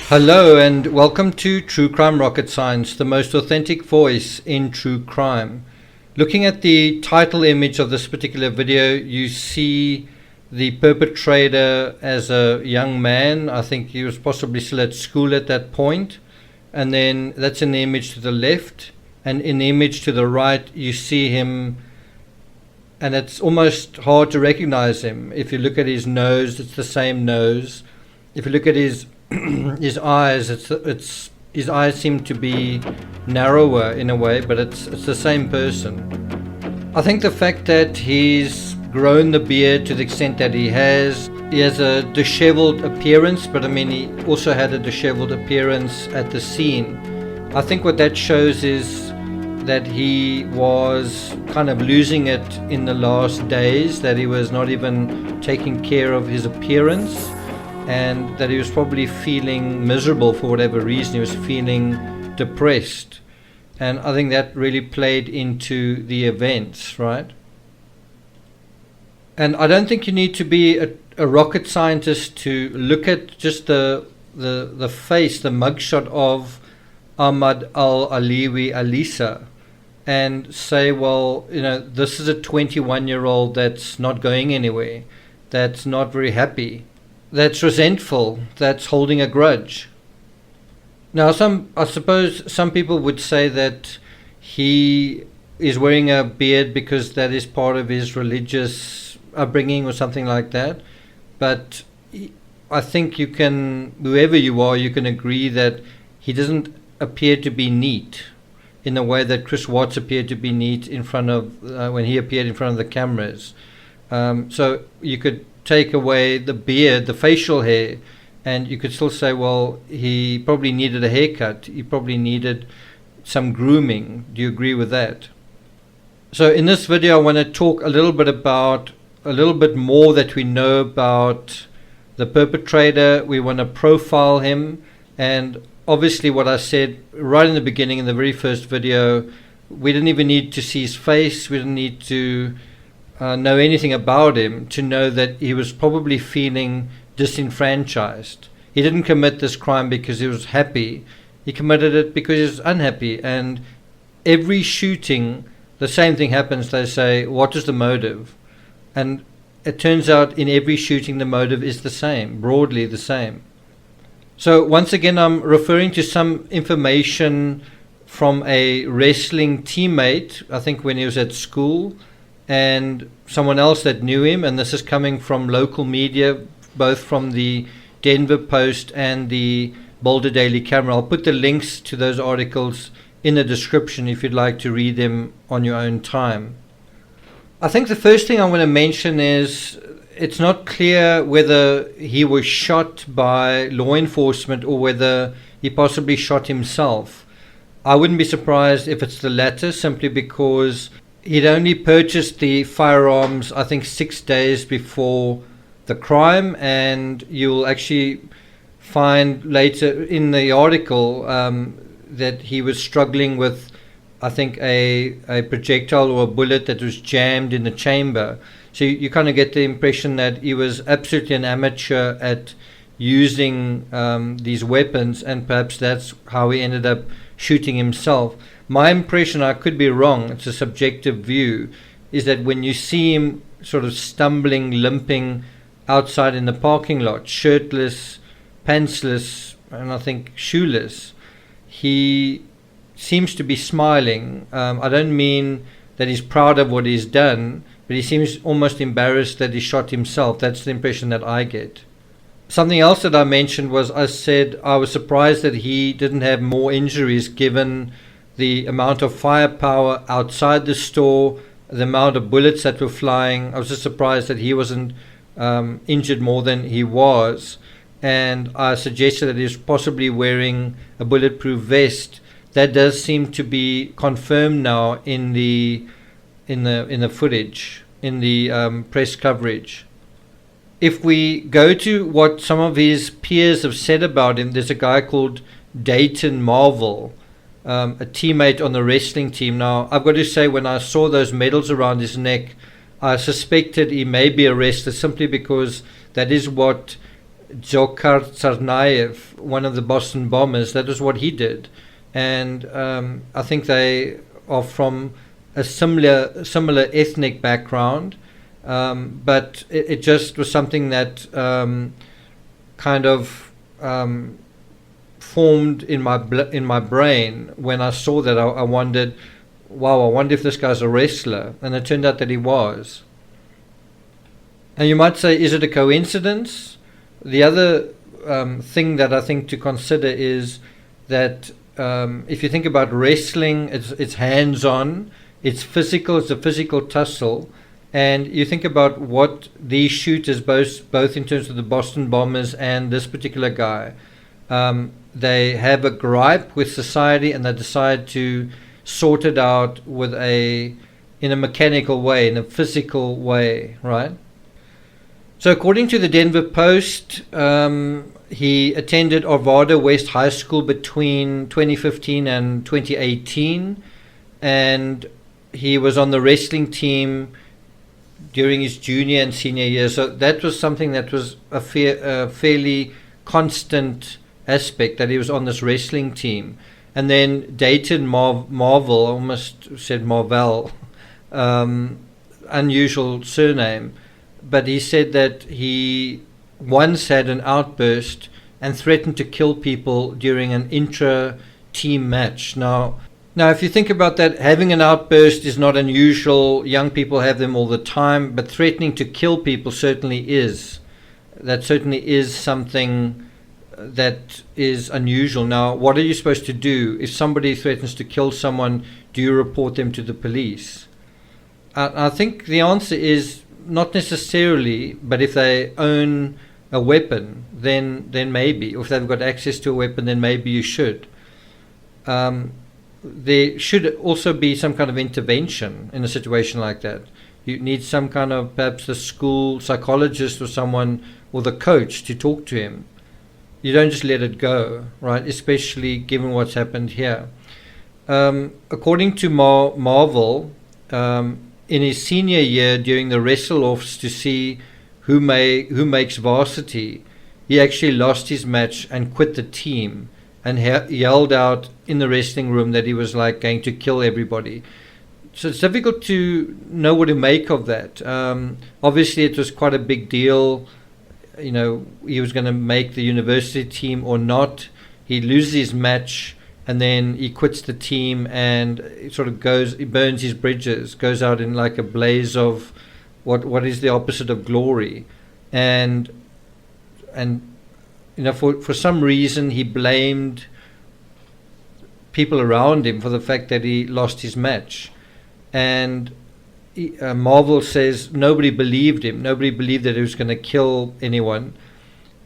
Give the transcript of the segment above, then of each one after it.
Hello and welcome to True Crime Rocket Science, the most authentic voice in true crime. Looking at the title image of this particular video, you see the perpetrator as a young man. I think he was possibly still at school at that point. And then that's in the image to the left. And in the image to the right, you see him, and it's almost hard to recognize him. If you look at his nose, it's the same nose. If you look at his his eyes, his eyes seem to be narrower in a way, but it's the same person. I think the fact that he's grown the beard to the extent that he has a disheveled appearance, but I mean he also had a disheveled appearance at the scene. I think what that shows is that he was kind of losing it in the last days, that he was not even taking care of his appearance, and that he was probably feeling miserable for whatever reason. He was feeling depressed, and I think that really played into the events, right? And I don't think you need to be a rocket scientist to look at just the face, the mugshot of Ahmad al-Aliwi Alisa, and say, well, you know, this is a 21-year-old that's not going anywhere, that's not very happy, that's resentful, that's holding a grudge. Now, I suppose some people would say that he is wearing a beard because that is part of his religious upbringing or something like that. But I think you can, whoever you are, you can agree that he doesn't appear to be neat in the way that Chris Watts appeared to be neat in front of, when he appeared in front of the cameras. So you could take away the beard, the facial hair, and you could still say, well, he probably needed a haircut, he probably needed some grooming. Do you agree with that? So in this video I want to talk a little bit more that we know about the perpetrator. We want to profile him, and obviously what I said right in the beginning in the very first video, we didn't even need to see his face, we didn't need to know anything about him to know that he was probably feeling disenfranchised. He didn't commit this crime because he was happy. He committed it because he was unhappy. And every shooting, the same thing happens. They say, what is the motive? And it turns out in every shooting the motive is the same, broadly the same. So once again, I'm referring to some information from a wrestling teammate, I think when he was at school, and someone else that knew him, and this is coming from local media, both from the Denver Post and the Boulder Daily Camera. I'll put the links to those articles in the description if you'd like to read them on your own time. I think the first thing I want to mention is it's not clear whether he was shot by law enforcement or whether he possibly shot himself. I wouldn't be surprised if it's the latter, simply because he'd only purchased the firearms, I think, 6 days before the crime, and you'll actually find later in the article that he was struggling with, I think, a projectile or a bullet that was jammed in the chamber. So you kind of get the impression that he was absolutely an amateur at using these weapons, and perhaps that's how he ended up shooting himself. My impression, I could be wrong, it's a subjective view, is that when you see him sort of stumbling, limping outside in the parking lot, shirtless, pantsless, and I think shoeless, he seems to be smiling. I don't mean that he's proud of what he's done, but he seems almost embarrassed that he shot himself. That's the impression that I get. Something else that I mentioned was, I said I was surprised that he didn't have more injuries given the amount of firepower outside the store, the amount of bullets that were flying. I was just surprised that he wasn't injured more than he was. And I suggested that he was possibly wearing a bulletproof vest. That does seem to be confirmed now in the footage, in the press coverage. If we go to what some of his peers have said about him, there's a guy called Dayton Marvel, a teammate on the wrestling team. Now, I've got to say, when I saw those medals around his neck, I suspected he may be a wrestler, simply because that is what Dzhokhar Tsarnaev, one of the Boston bombers. That was what he did. And I think they are from a similar ethnic background, but it just was something that kind of formed in my brain when I saw that. I wondered, wow, I wonder if this guy's a wrestler, and it turned out that he was. And you might say, is it a coincidence? The other thing that I think to consider is that if you think about wrestling, it's hands-on, it's physical, it's a physical tussle, and you think about what these shooters, both in terms of the Boston bombers and this particular guy, they have a gripe with society, and they decide to sort it out in a mechanical way, in a physical way, right? So according to the Denver Post, he attended Arvada West High School between 2015 and 2018, and he was on the wrestling team during his junior and senior years. So that was something that was a fairly constant aspect, that he was on this wrestling team. And then Dayton Marvel, I almost said Marvel, unusual surname, but he said that he once had an outburst and threatened to kill people during an intra-team match. Now, if you think about that, having an outburst is not unusual. Young people have them all the time, but threatening to kill people certainly is. That certainly is something that is unusual. Now, what are you supposed to do? If somebody threatens to kill someone, do you report them to the police? I think the answer is not necessarily, but if they own a weapon, then maybe. Or if they've got access to a weapon, then maybe you should. There should also be some kind of intervention in a situation like that. You need some kind of, perhaps the school psychologist or someone, or the coach, to talk to him. You don't just let it go, right? Especially given what's happened here. According to Marvel, in his senior year, during the wrestle-offs to see who makes varsity, he actually lost his match and quit the team, and yelled out in the wrestling room that he was like going to kill everybody. So it's difficult to know what to make of that. Obviously, it was quite a big deal. You know, he was going to make the university team or not. He loses his match, and then he quits the team, and it sort of he burns his bridges, goes out in like a blaze of what is the opposite of glory. And you know, for some reason he blamed people around him for the fact that he lost his match. And Marvel says nobody believed him. Nobody believed that he was going to kill anyone.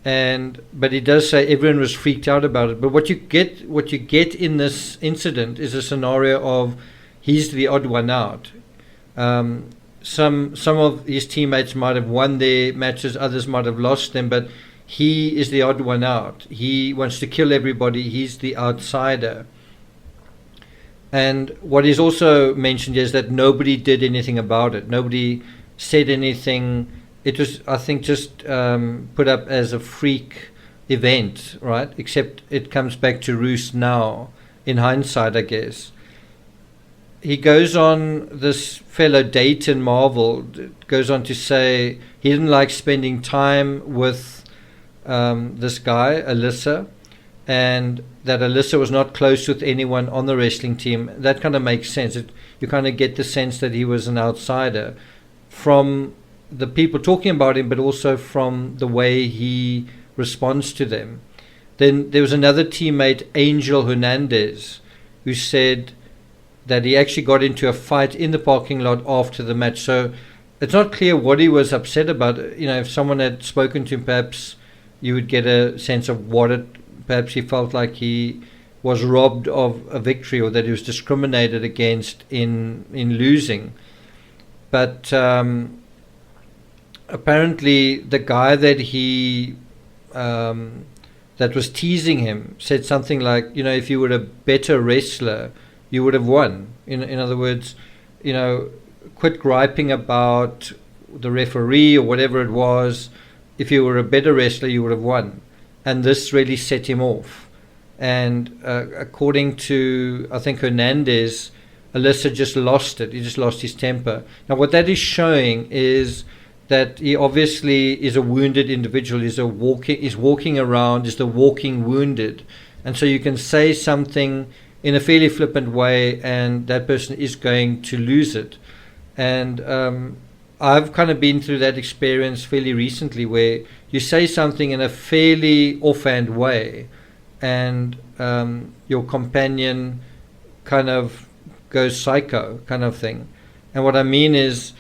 But he does say everyone was freaked out about it. But what you get in this incident is a scenario of he's the odd one out. Some of his teammates might have won their matches, others might have lost them, but he is the odd one out. He wants to kill everybody. He's the outsider. And what is also mentioned is that nobody did anything about it. Nobody said anything. It was, I think, just put up as a freak event, right? Except it comes back to roost now, in hindsight, I guess. He goes on, this fellow Dayton Marvel goes on to say he didn't like spending time with this guy, Alyssa, and that Alyssa was not close with anyone on the wrestling team. That kind of makes sense. You kind of get the sense that he was an outsider from the people talking about him, but also from the way he responds to them. Then there was another teammate, Angel Hernandez, who said that he actually got into a fight in the parking lot after the match. So it's not clear what he was upset about. You know, if someone had spoken to him, perhaps you would get a sense of perhaps he felt like he was robbed of a victory, or that he was discriminated against in losing. But apparently the guy that that was teasing him said something like, you know, if you were a better wrestler, you would have won. In other words, you know, quit griping about the referee or whatever it was. if you were a better wrestler, you would have won. And this really set him off. And according to, I think, Hernandez, Alyssa just lost it. He just lost his temper. Now, what that is showing is that he obviously is a wounded individual. He's walking around, is the walking wounded. And so you can say something in a fairly flippant way, and that person is going to lose it. And I've kind of been through that experience fairly recently, where you say something in a fairly offhand way, and your companion kind of goes psycho, kind of thing. And what I mean is,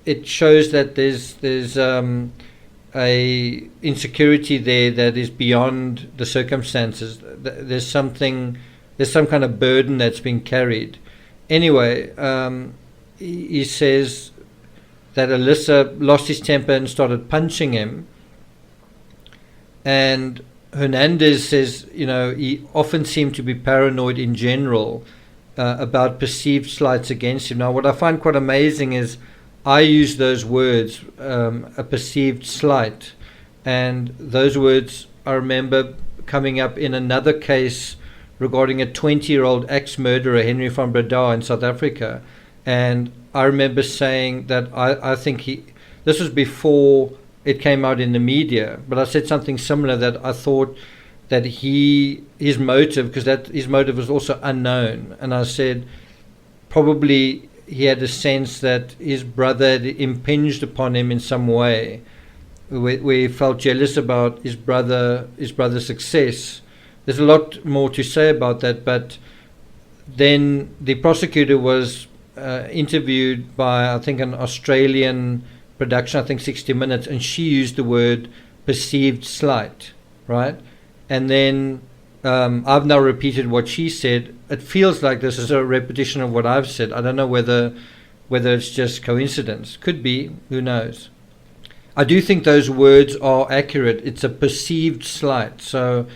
it shows that there's a insecurity there that is beyond the circumstances. There's some kind of burden that's been carried. Anyway, he says that Alyssa lost his temper and started punching him. And Hernandez says, he often seemed to be paranoid in general about perceived slights against him. Now, what I find quite amazing is I use those words, a perceived slight, and those words I remember coming up in another case regarding a 20-year-old ex-murderer, Henry van Breda, in South Africa. And I remember saying that I think this was before it came out in the media, but I said something similar, that I thought that his motive, because his motive was also unknown, and I said probably he had a sense that his brother had impinged upon him in some way, where he felt jealous about his brother's success. There's a lot more to say about that, but then the prosecutor was interviewed by, I think, an Australian production, I think 60 Minutes, and she used the word perceived slight, right? And then I've now repeated what she said. It feels like this is a repetition of what I've said. I don't know whether it's just coincidence. Could be, who knows. I do think those words are accurate. It's a perceived slight. So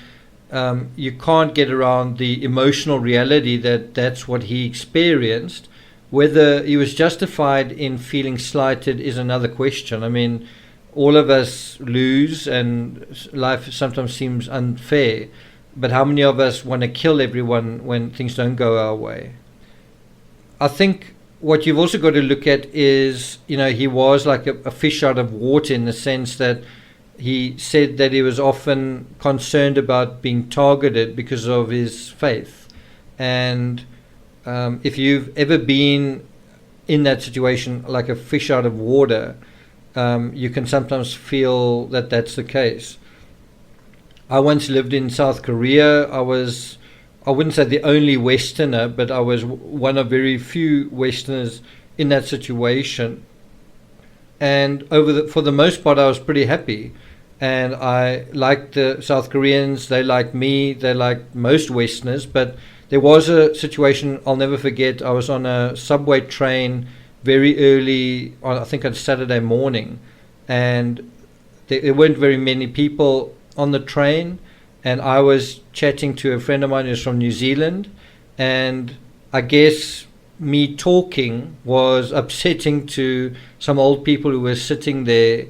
you can't get around the emotional reality that that's what he experienced. Whether he was justified in feeling slighted is another question. I mean, all of us lose, and life sometimes seems unfair. But how many of us want to kill everyone when things don't go our way? I think what you've also got to look at is, he was like a fish out of water, in the sense that he said that he was often concerned about being targeted because of his faith. And if you've ever been in that situation, like a fish out of water, you can sometimes feel that that's the case. I once lived in South Korea. I wouldn't say the only Westerner, but I was one of very few Westerners in that situation. And for the most part, I was pretty happy. And I liked the South Koreans. They liked me. They liked most Westerners. But there was a situation I'll never forget. I was on a subway train very early, I think on Saturday morning. And there weren't very many people on the train, and I was chatting to a friend of mine who's from New Zealand, and I guess me talking was upsetting to some old people who were sitting there.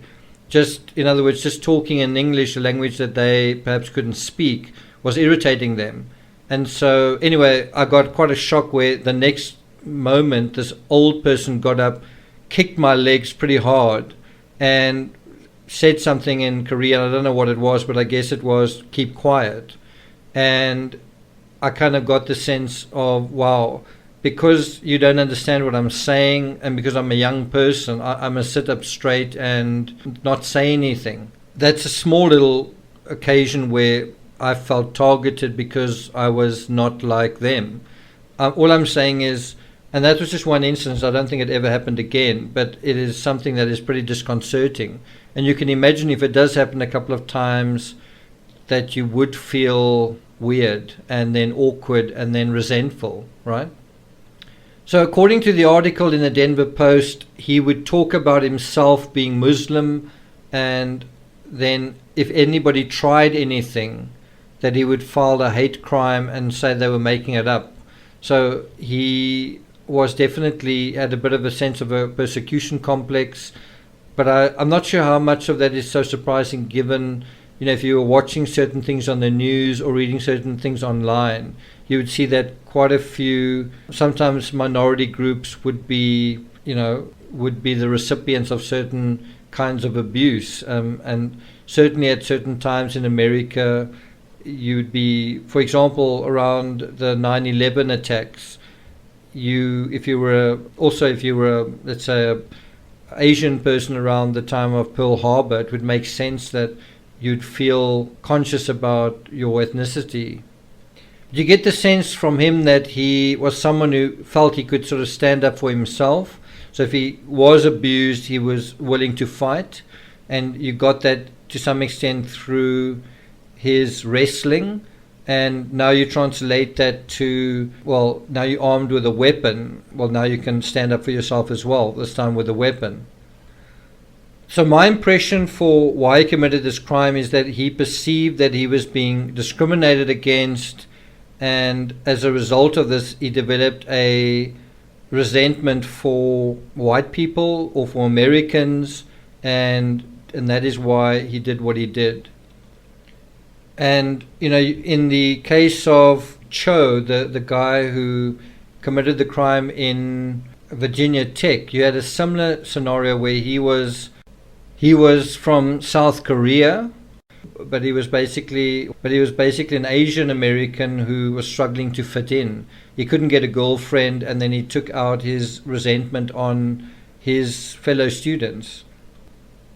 In other words, just talking in English, a language that they perhaps couldn't speak, was irritating them. And so anyway, I got quite a shock where the next moment this old person got up, kicked my legs pretty hard, and said something in Korean. I don't know what it was, but I guess it was keep quiet. And I kind of got the sense of, wow, because you don't understand what I'm saying, and because I'm a young person, I must sit up straight and not say anything. That's a small little occasion where I felt targeted because I was not like them. All I'm saying is, and that was just one instance, I don't think it ever happened again, but it is something that is pretty disconcerting. And you can imagine if it does happen a couple of times, that you would feel weird and then awkward and then resentful, right? So according to the article in the Denver Post, he would talk about himself being Muslim, and then if anybody tried anything, that he would file a hate crime and say they were making it up. So he was definitely had a bit of a sense of a persecution complex. But I'm not sure how much of that is so surprising, given, if you were watching certain things on the news or reading certain things online, you would see that quite a few, sometimes minority groups would be the recipients of certain kinds of abuse. And certainly at certain times in America, you'd be, for example, around the 9/11 attacks, if you were, let's say, a Asian person around the time of Pearl Harbor, it would make sense that you'd feel conscious about your ethnicity. You get the sense from him that he was someone who felt he could sort of stand up for himself. So if he was abused, he was willing to fight. And you got that to some extent through his wrestling. And now you translate that to, well, now you're armed with a weapon. Well, now you can stand up for yourself as well, this time with a weapon. So my impression for why he committed this crime is that he perceived that he was being discriminated against, and as a result of this, he developed a resentment for white people or for Americans, and that is why he did what he did. And, in the case of Cho, the guy who committed the crime in Virginia Tech, you had a similar scenario where he was from South Korea, but he was basically an Asian American who was struggling to fit in. He couldn't get a girlfriend, and then he took out his resentment on his fellow students.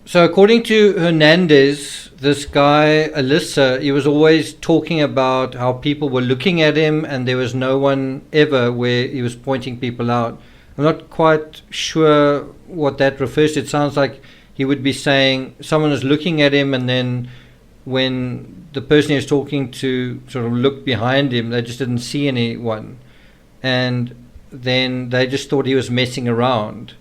So according to Hernandez, this guy, Alyssa, he was always talking about how people were looking at him, and there was no one ever where he was pointing people out. I'm not quite sure what that refers to. It sounds like he would be saying someone was looking at him, and then when the person he was talking to sort of looked behind him, they just didn't see anyone. And then they just thought he was messing around.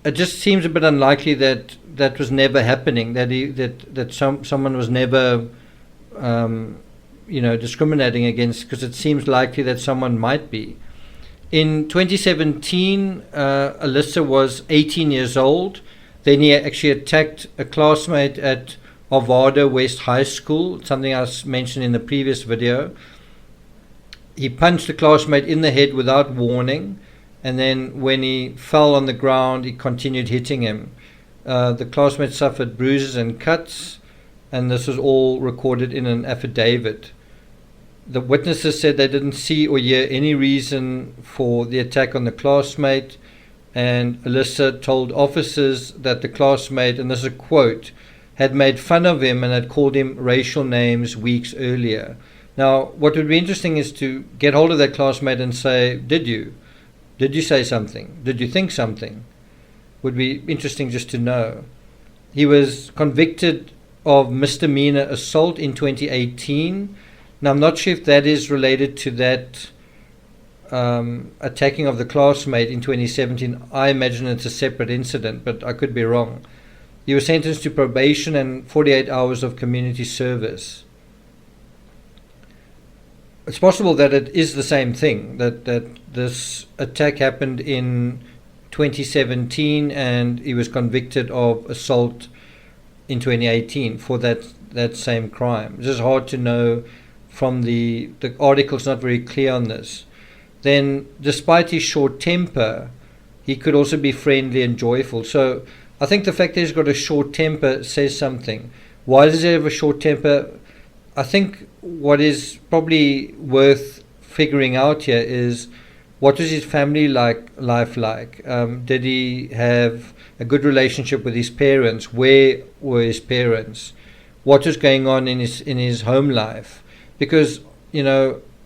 It just seems a bit unlikely that that was never happening, that someone was never discriminating against, because it seems likely that someone might be. In 2017, Alyssa was 18 years old. Then he actually attacked a classmate at Arvada West High School, something I mentioned in the previous video. He punched the classmate in the head without warning, and then when he fell on the ground, he continued hitting him. The classmate suffered bruises and cuts, and this was all recorded in an affidavit. The witnesses said they didn't see or hear any reason for the attack on the classmate, and Alyssa told officers that the classmate, and this is a quote, had made fun of him and had called him racial names weeks earlier. Now, what would be interesting is to get hold of that classmate and say, did you say something? Did you think something? Would be interesting just to know. He was convicted of misdemeanor assault in 2018. Now, I'm not sure if that is related to that attacking of the classmate in 2017. I imagine it's a separate incident, but I could be wrong. He was sentenced to probation and 48 hours of community service. It's possible that it is the same thing, that this attack happened in 2017 and he was convicted of assault in 2018 for that same crime. It's just hard to know from the article's not very clear on this. Then, despite his short temper, he could also be friendly and joyful. So I think the fact that he's got a short temper says something. Why does he have a short temper? I think what is probably worth figuring out here is, what was his family life like? Did he have a good relationship with his parents? Where were his parents? What was going on in his home life? Because,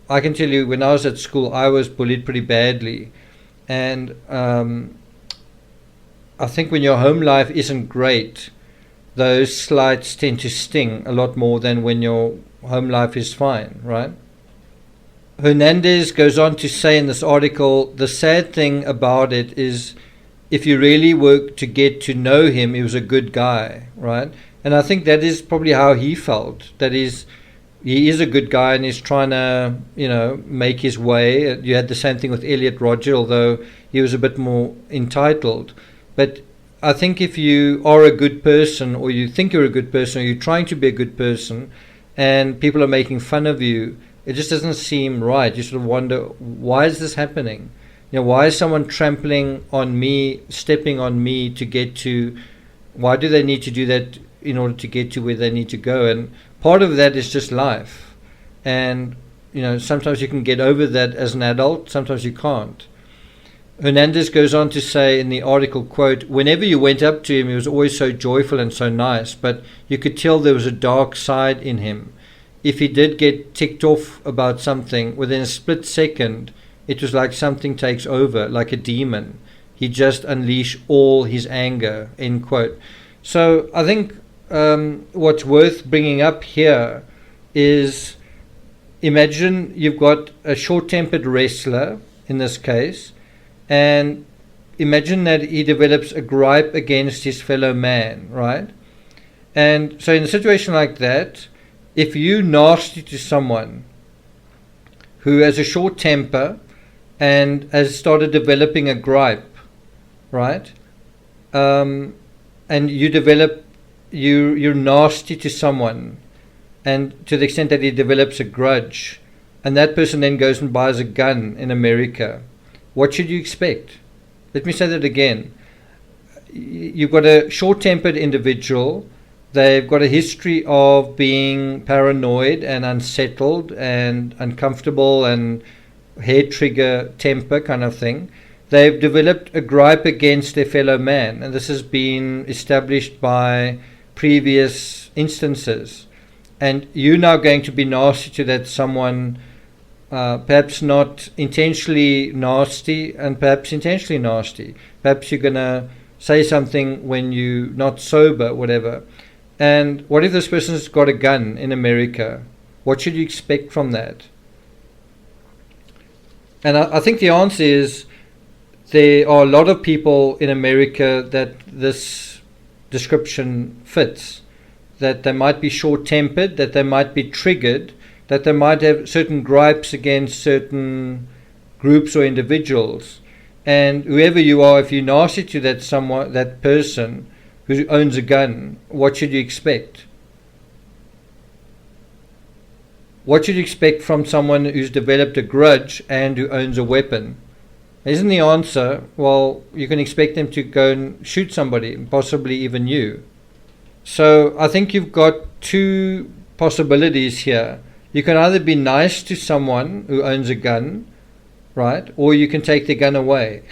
I can tell you, when I was at school, I was bullied pretty badly. And I think when your home life isn't great, those slights tend to sting a lot more than when your home life is fine, right? Hernandez goes on to say in this article, the sad thing about it is, if you really were to get to know him, he was a good guy, right? And I think that is probably how he felt, that he is a good guy and he's trying to, make his way. You had the same thing with Elliot Rodger, although he was a bit more entitled. But I think if you are a good person, or you think you're a good person, or you're trying to be a good person, and people are making fun of you, it just doesn't seem right. You sort of wonder, why is this happening? Why is someone trampling on me, stepping on me to get to, why do they need to do that in order to get to where they need to go? And part of that is just life. And, sometimes you can get over that as an adult, sometimes you can't. Hernandez goes on to say in the article, quote, whenever you went up to him, he was always so joyful and so nice, but you could tell there was a dark side in him. If he did get ticked off about something, within a split second, it was like something takes over, like a demon. He just unleashed all his anger, end quote. So I think what's worth bringing up here is, imagine you've got a short-tempered wrestler, in this case, and imagine that he develops a gripe against his fellow man, right? And so in a situation like that, if you nasty to someone who has a short temper and has started developing a gripe, right? And you're nasty to someone, and to the extent that he develops a grudge, and that person then goes and buys a gun in America, what should you expect? Let me say that again. You've got a short-tempered individual. They've got a history of being paranoid and unsettled and uncomfortable and hair trigger temper kind of thing. They've developed a gripe against their fellow man, and this has been established by previous instances. And you're now going to be nasty to that someone, perhaps not intentionally nasty, and perhaps intentionally nasty. Perhaps you're going to say something when you're not sober, whatever. And what if this person's got a gun in America? What should you expect from that? And I think the answer is, there are a lot of people in America that this description fits. That they might be short-tempered, that they might be triggered, that they might have certain gripes against certain groups or individuals. And whoever you are, if you're nasty to that person who owns a gun, what should you expect? What should you expect from someone who's developed a grudge and who owns a weapon? Isn't the answer, well, you can expect them to go and shoot somebody, possibly even you. So I think you've got two possibilities here. You can either be nice to someone who owns a gun, right? Or you can take the gun away.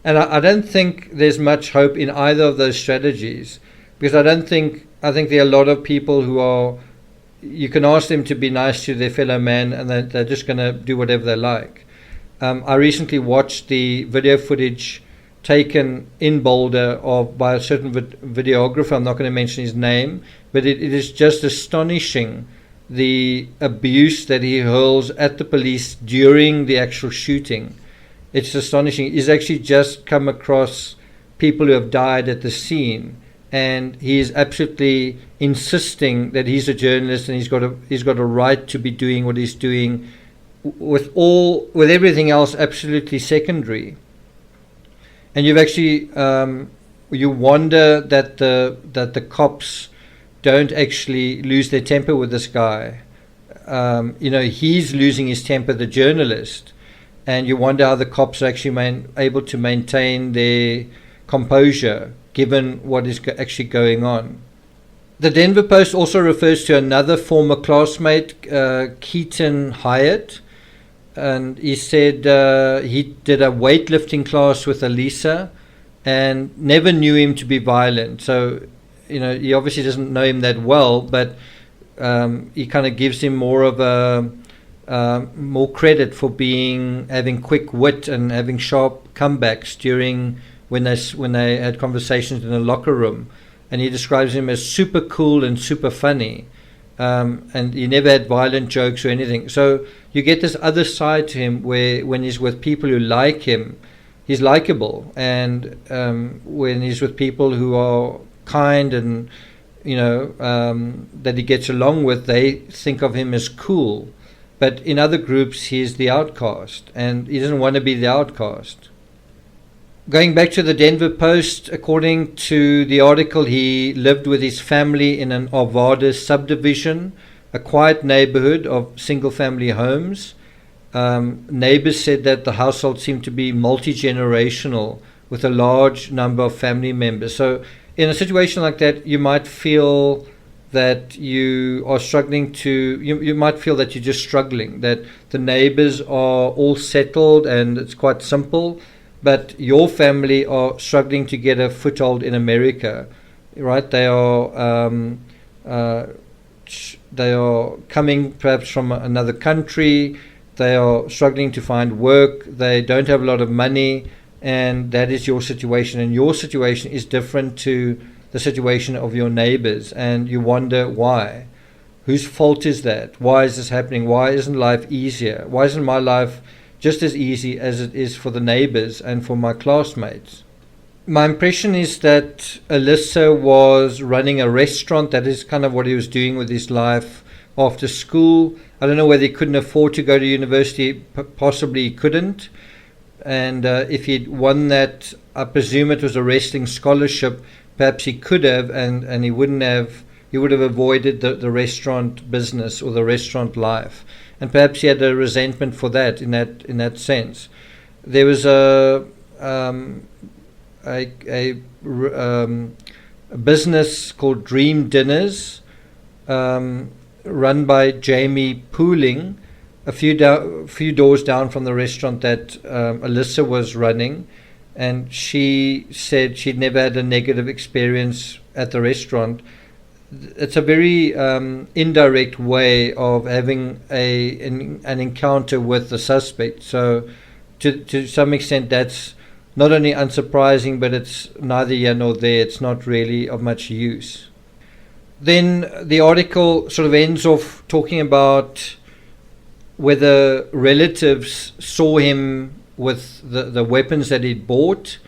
And I don't think there's much hope in either of those strategies, because I think there are a lot of people who are, you can ask them to be nice to their fellow man and they're just going to do whatever they like. I recently watched the video footage taken in Boulder by a certain videographer. I'm not going to mention his name, but it is just astonishing, the abuse that he hurls at the police during the actual shooting. It's astonishing. He's actually just come across people who have died at the scene, and he is absolutely insisting that he's a journalist and he's got a right to be doing what he's doing, with everything else absolutely secondary. And you've actually you wonder that the cops don't actually lose their temper with this guy. He's losing his temper, the journalist, and you wonder how the cops are actually able to maintain their composure given what is actually going on. The Denver Post also refers to another former classmate, Keaton Hyatt, and he said he did a weightlifting class with Elisa and never knew him to be violent. So, he obviously doesn't know him that well, but he kind of gives him more of more credit for having quick wit and having sharp comebacks when they had conversations in the locker room. And he describes him as super cool and super funny. And he never had violent jokes or anything. So you get this other side to him where when he's with people who like him, he's likable. And when he's with people who are kind and, that he gets along with, they think of him as cool. But in other groups, he's the outcast. And he doesn't want to be the outcast. Going back to the Denver Post, according to the article, he lived with his family in an Arvada subdivision, a quiet neighborhood of single-family homes. Neighbors said that the household seemed to be multi-generational with a large number of family members. So in a situation like that, you might feel that you are struggling you might feel that you're just struggling, that the neighbors are all settled and it's quite simple, but your family are struggling to get a foothold in America, right? They are coming perhaps from another country. They are struggling to find work. They don't have a lot of money, and that is your situation. And your situation is different to the situation of your neighbors, and you wonder why. Whose fault is that? Why is this happening? Why isn't life easier? Why isn't my life just as easy as it is for the neighbors and for my classmates? My impression is that Alyssa was running a restaurant. That is kind of what he was doing with his life after school. I don't know whether he couldn't afford to go to university. Possibly he couldn't. And if he'd won that, I presume it was a wrestling scholarship, perhaps he could have, and he wouldn't have. He would have avoided the restaurant business or the restaurant life, and perhaps he had a resentment for that. In that sense, there was a business called Dream Dinners, run by Jamie Pooling, a few doors down from the restaurant that Alyssa was running. And she said she'd never had a negative experience at the restaurant. It's a very indirect way of having an encounter with the suspect. So to some extent, that's not only unsurprising, but it's neither here nor there. It's not really of much use. Then the article sort of ends off talking about whether relatives saw him with the weapons that he'd bought,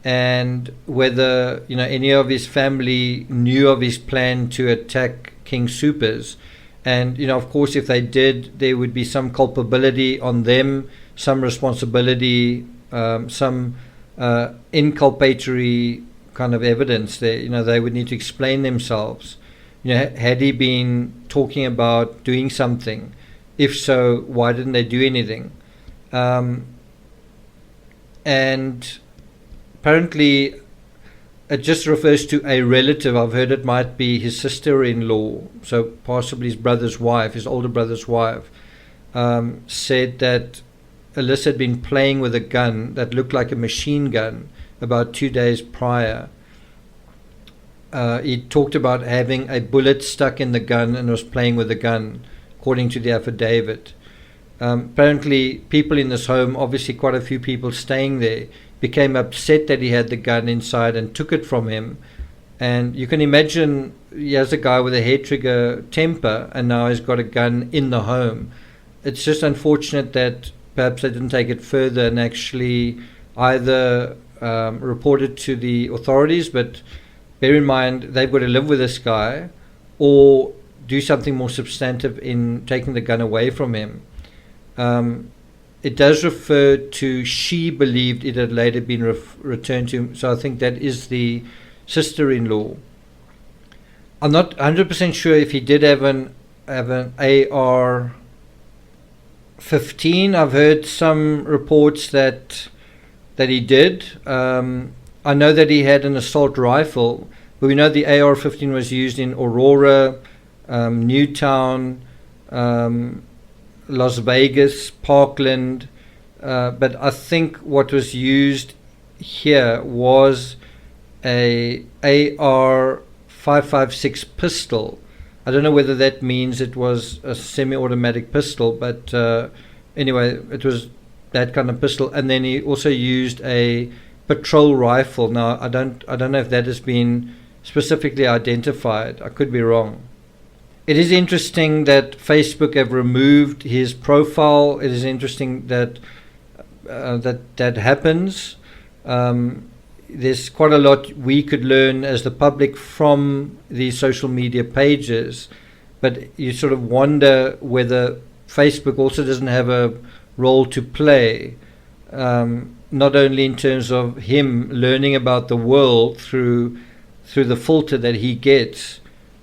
and whether any of his family knew of his plan to attack King Soopers. And of course, if they did, there would be some culpability on them, some responsibility, some inculpatory kind of evidence there. They would need to explain themselves. Had he been talking about doing something? If so, why didn't they do anything? And apparently it just refers to a relative. I've heard it might be his sister-in-law, so possibly his brother's wife, his older brother's wife, said that Alyssa had been playing with a gun that looked like a machine gun about 2 days prior. He talked about having a bullet stuck in the gun and was playing with the gun, according to the affidavit. Apparently people in this home, obviously quite a few people staying there, became upset that he had the gun inside and took it from him. And you can imagine he has a guy with a hair trigger temper, and now he's got a gun in the home. It's just unfortunate that perhaps they didn't take it further and actually either report it to the authorities, but bear in mind they've got to live with this guy, or do something more substantive in taking the gun away from him. It does refer to she believed it had later been returned to him, so I think that is the sister-in-law. I'm not 100% sure if he did have an AR-15. I've heard some reports that he did. I know that he had an assault rifle, but we know the AR-15 was used in Aurora, Newtown, Las Vegas, Parkland, but I think what was used here was a AR-556 pistol. I don't know whether that means it was a semi-automatic pistol, but anyway, it was that kind of pistol. And then he also used a patrol rifle. Now I don't know if that has been specifically identified. I could be wrong. It is interesting that Facebook have removed his profile. It is interesting that that happens. There's quite a lot we could learn as the public from these social media pages, but you sort of wonder whether Facebook also doesn't have a role to play. not only in terms of him learning about the world through the filter that he gets,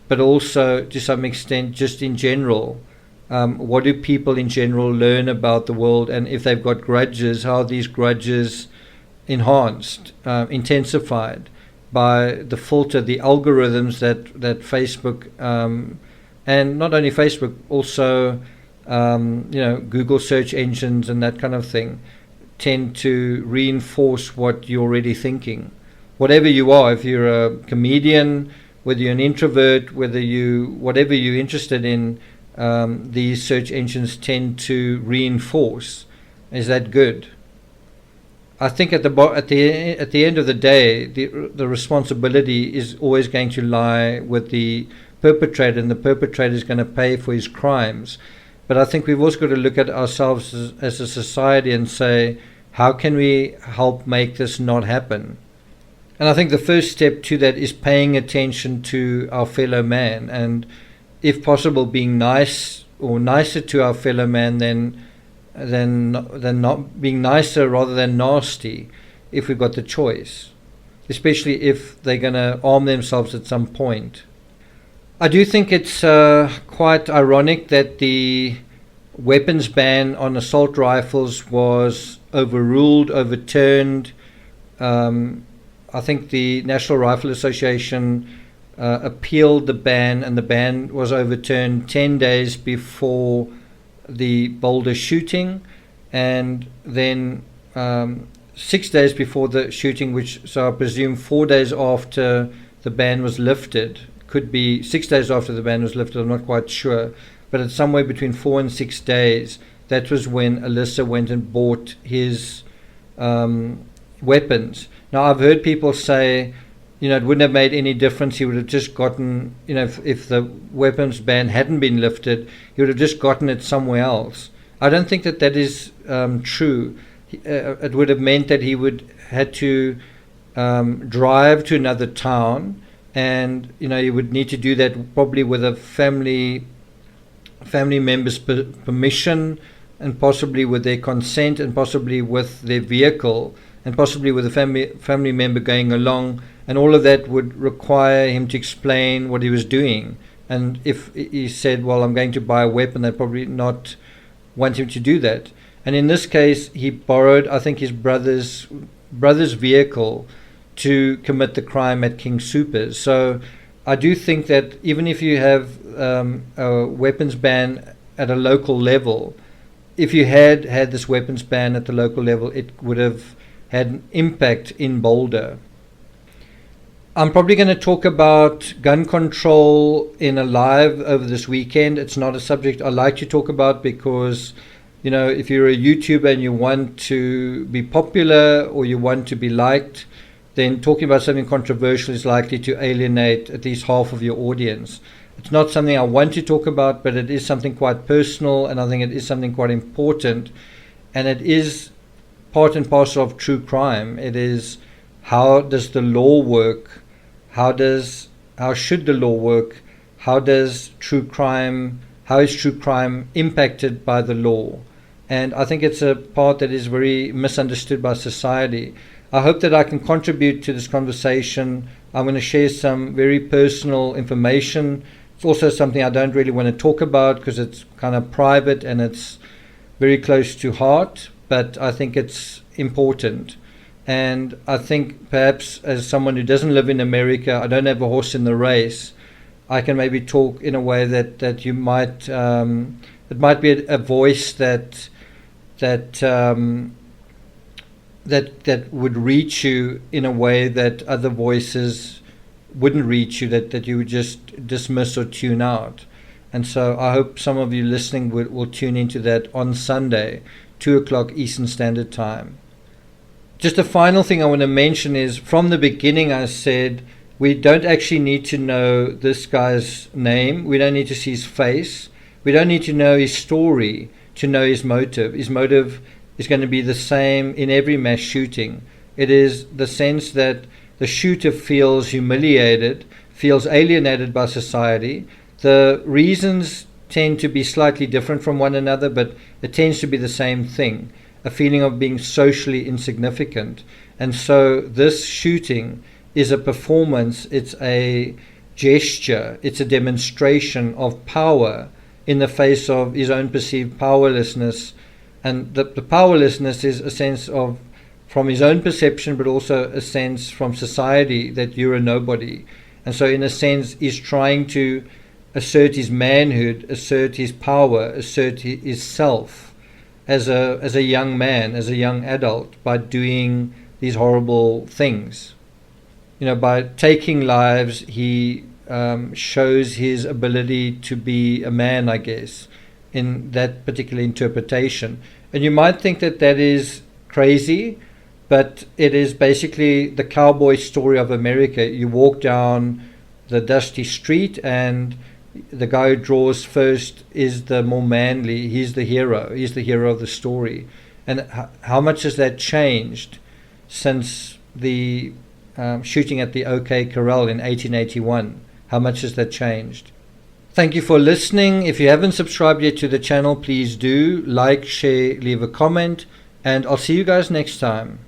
but also to some extent just in general. What do people in general learn about the world, and if they've got grudges, how are these grudges enhanced, intensified by the filter, the algorithms that Facebook, and not only Facebook, also Google search engines and that kind of thing, tend to reinforce what you're already thinking. Whatever you are, if you're a comedian, whether you're an introvert, whatever you're interested in, these search engines tend to reinforce. Is that good? I think at the end of the day, the responsibility is always going to lie with the perpetrator, and the perpetrator is going to pay for his crimes. But I think we've also got to look at ourselves as a society and say, how can we help make this not happen? And I think the first step to that is paying attention to our fellow man, and if possible, being nice or nicer to our fellow man than not being nicer rather than nasty, if we've got the choice, especially if they're going to arm themselves at some point. I do think it's quite ironic that the weapons ban on assault rifles was overturned. I think the National Rifle Association appealed the ban, and the ban was overturned 10 days before the Boulder shooting, and then 6 days before the shooting, so I presume 4 days after the ban was lifted. Could be 6 days after the ban was lifted, I'm not quite sure, but it's somewhere between 4 and 6 days. That was when Alyssa went and bought his weapons. Now, I've heard people say, it wouldn't have made any difference. He would have just gotten, if the weapons ban hadn't been lifted, he would have just gotten it somewhere else. I don't think that is true. It would have meant that he had to drive to another town, and he would need to do that probably with a family member's permission, and possibly with their consent, and possibly with their vehicle, and possibly with a family member going along, and all of that would require him to explain what he was doing. And if he said, well, I'm going to buy a weapon, they'd probably not want him to do that. And in this case, he borrowed, I think, his brother's vehicle to commit the crime at King Soopers. So I do think that even if you have a weapons ban at a local level, if you had this weapons ban at the local level, it would have had an impact in Boulder. I'm probably going to talk about gun control in a live over this weekend. It's not a subject I like to talk about because, if you're a YouTuber and you want to be popular or you want to be liked, then talking about something controversial is likely to alienate at least half of your audience. It's not something I want to talk about, but it is something quite personal, and I think it is something quite important, and it is part and parcel of true crime. It is, how does the law work? How should the law work? How is true crime impacted by the law? And I think it's a part that is very misunderstood by society. I hope that I can contribute to this conversation. I'm going to share some very personal information. It's also something I don't really want to talk about because it's kind of private and it's very close to heart, but I think it's important. And I think perhaps as someone who doesn't live in America, I don't have a horse in the race, I can maybe talk in a way that you might, it might be a voice that would reach you in a way that other voices wouldn't reach you, that you would just dismiss or tune out. And so I hope some of you listening will tune into that on Sunday, 2 o'clock Eastern Standard Time. Just a final thing I want to mention is, from the beginning I said we don't actually need to know this guy's name. We don't need to see his face. We don't need to know his story to know his motive. His motive is going to be the same in every mass shooting. It is the sense that the shooter feels humiliated, feels alienated by society. The reasons tend to be slightly different from one another, but it tends to be the same thing. a feeling of being socially insignificant. And so this shooting is a performance, it's a gesture, it's a demonstration of power in the face of his own perceived powerlessness. And the powerlessness is a sense of, from his own perception, but also a sense from society that you're a nobody. And so in a sense, he's trying to assert his manhood, assert his power, assert his self as a young man, as a young adult, by doing these horrible things. You know, by taking lives, he shows his ability to be a man, I guess, in that particular interpretation. And you might think that that is crazy, but it is basically the cowboy story of America. You walk down the dusty street, and the guy who draws first is the more manly. He's the hero. He's the hero of the story. And how much has that changed since the shooting at the OK Corral in 1881? How much has that changed? Thank you for listening. If you haven't subscribed yet to the channel, please do. Like, share, leave a comment, and I'll see you guys next time.